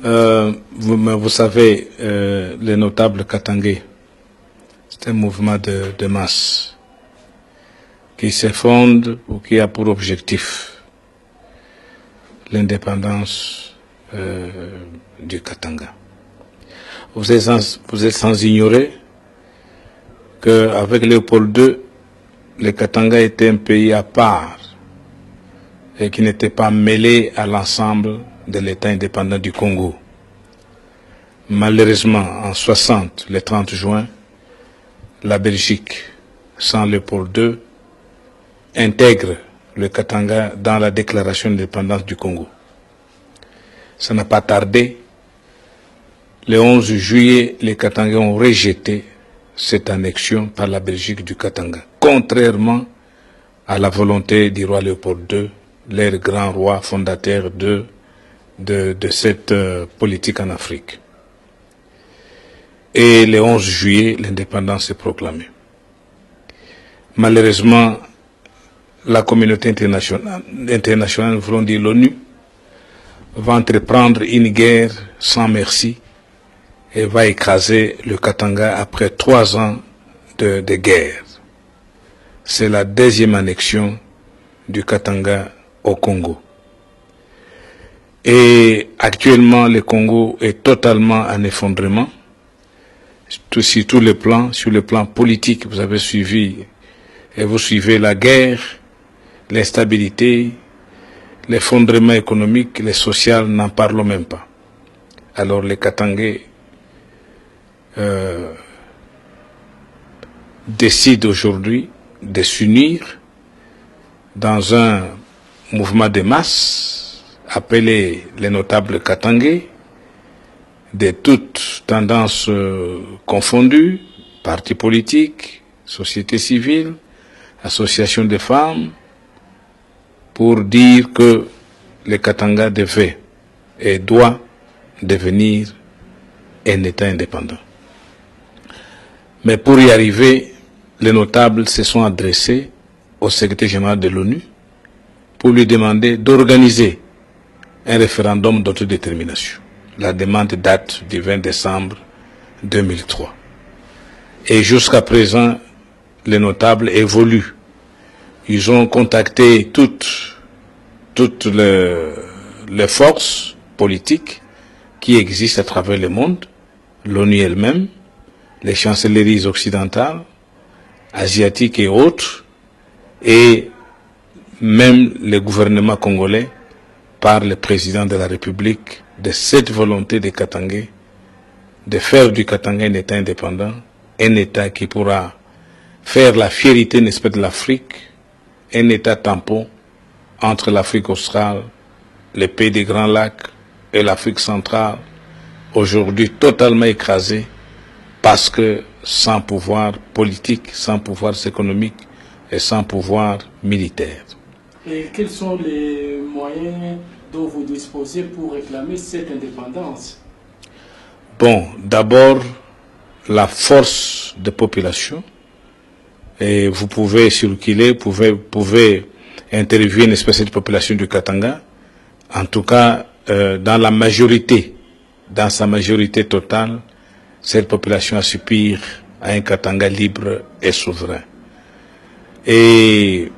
Vous savez, les notables katangais, c'est un mouvement de masse qui s'effondre ou qui a pour objectif l'indépendance du Katanga. Vous êtes sans ignorer qu'avec Léopold II, le Katanga était un pays à part et qui n'était pas mêlé à l'ensemble de l'État indépendant du Congo. Malheureusement, en 60, le 30 juin, la Belgique, sans Léopold II, intègre le Katanga dans la déclaration d'indépendance du Congo. Ça n'a pas tardé. Le 11 juillet, les Katangais ont rejeté cette annexion par la Belgique du Katanga, contrairement à la volonté du roi Léopold II, leur grand roi fondateur de cette politique en Afrique. Et le 11 juillet, l'indépendance est proclamée. Malheureusement, la communauté internationale, voulons dire l'ONU, va entreprendre une guerre sans merci et va écraser le Katanga après 3 ans de guerre. C'est la deuxième annexion du Katanga au Congo. Et actuellement, le Congo est totalement en effondrement. Sur tous les plans, sur le plan politique, vous avez suivi et vous suivez la guerre, l'instabilité, l'effondrement économique, les social, n'en parlons même pas. Alors les Katangais décident aujourd'hui de s'unir dans un mouvement de masse appelé les notables Katangais, de toutes tendances confondues, partis politiques, société civile, associations de femmes, pour dire que le Katanga devait et doit devenir un État indépendant. Mais pour y arriver, les notables se sont adressés au secrétaire général de l'ONU pour lui demander d'organiser un référendum d'autodétermination. La demande date du 20 décembre 2003. Et jusqu'à présent, les notables évoluent. Ils ont contacté toutes les forces politiques qui existent à travers le monde, l'ONU elle-même, les chancelleries occidentales, asiatiques et autres, et même le gouvernement congolais par le président de la République de cette volonté des Katangais de faire du Katanga un État indépendant, un État qui pourra faire la fierté, n'est-ce pas, de l'Afrique, un État tampon entre l'Afrique australe, les pays des Grands Lacs et l'Afrique centrale, aujourd'hui totalement écrasé parce que sans pouvoir politique, sans pouvoir économique et sans pouvoir militaire. Et quels sont les moyens dont vous disposez pour réclamer cette indépendance? Bon, d'abord, la force de population. Et vous pouvez circuler, pouvez interviewer une espèce de population du Katanga. En tout cas, dans la majorité, dans sa majorité totale, cette population aspire à un Katanga libre et souverain. Et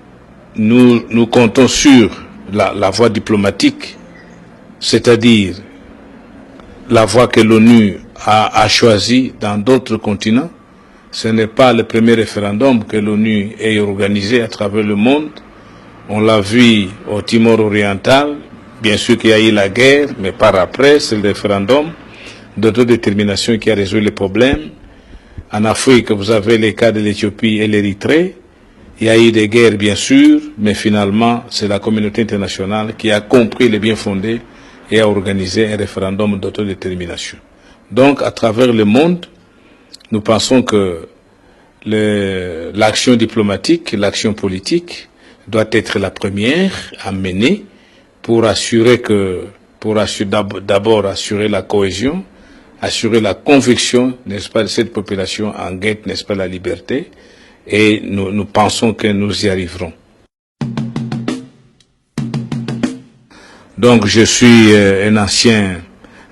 nous comptons sur la voie diplomatique, c'est-à-dire la voie que l'ONU a choisie dans d'autres continents. Ce n'est pas le premier référendum que l'ONU ait organisé à travers le monde. On l'a vu au Timor oriental. Bien sûr qu'il y a eu la guerre, mais par après, c'est le référendum d'autodétermination qui a résolu les problèmes. En Afrique, vous avez les cas de l'Éthiopie et l'Érythrée. Il y a eu des guerres, bien sûr, mais finalement, c'est la communauté internationale qui a compris le bien fondé et a organisé un référendum d'autodétermination. Donc, à travers le monde, nous pensons que l'action diplomatique, l'action politique doit être la première à mener pour assurer d'abord assurer la cohésion, assurer la conviction, n'est-ce pas, de cette population en quête, n'est-ce pas, la liberté, et nous pensons que nous y arriverons. Donc je suis un ancien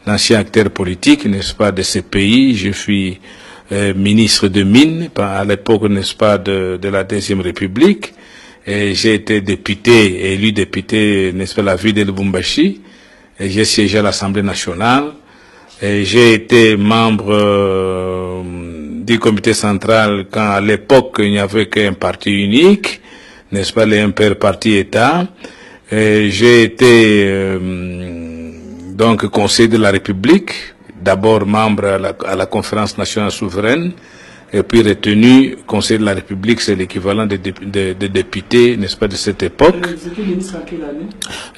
ancien acteur politique, n'est-ce pas, de ce pays. Je suis ministre de Mines, à l'époque, n'est-ce pas, de la Deuxième République. Et j'ai été député, élu député, n'est-ce pas, la ville de Lubumbashi. Et j'ai siégé à l'Assemblée nationale. Et j'ai été membre du comité central quand à l'époque il n'y avait qu'un parti unique, n'est-ce pas, le MPR parti État. J'ai été donc conseiller de la République, d'abord membre à la conférence nationale souveraine, et puis retenu conseiller de la République, c'est l'équivalent de député, n'est-ce pas, de cette époque. Vous étiez ministre en quelle année?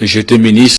J'étais ministre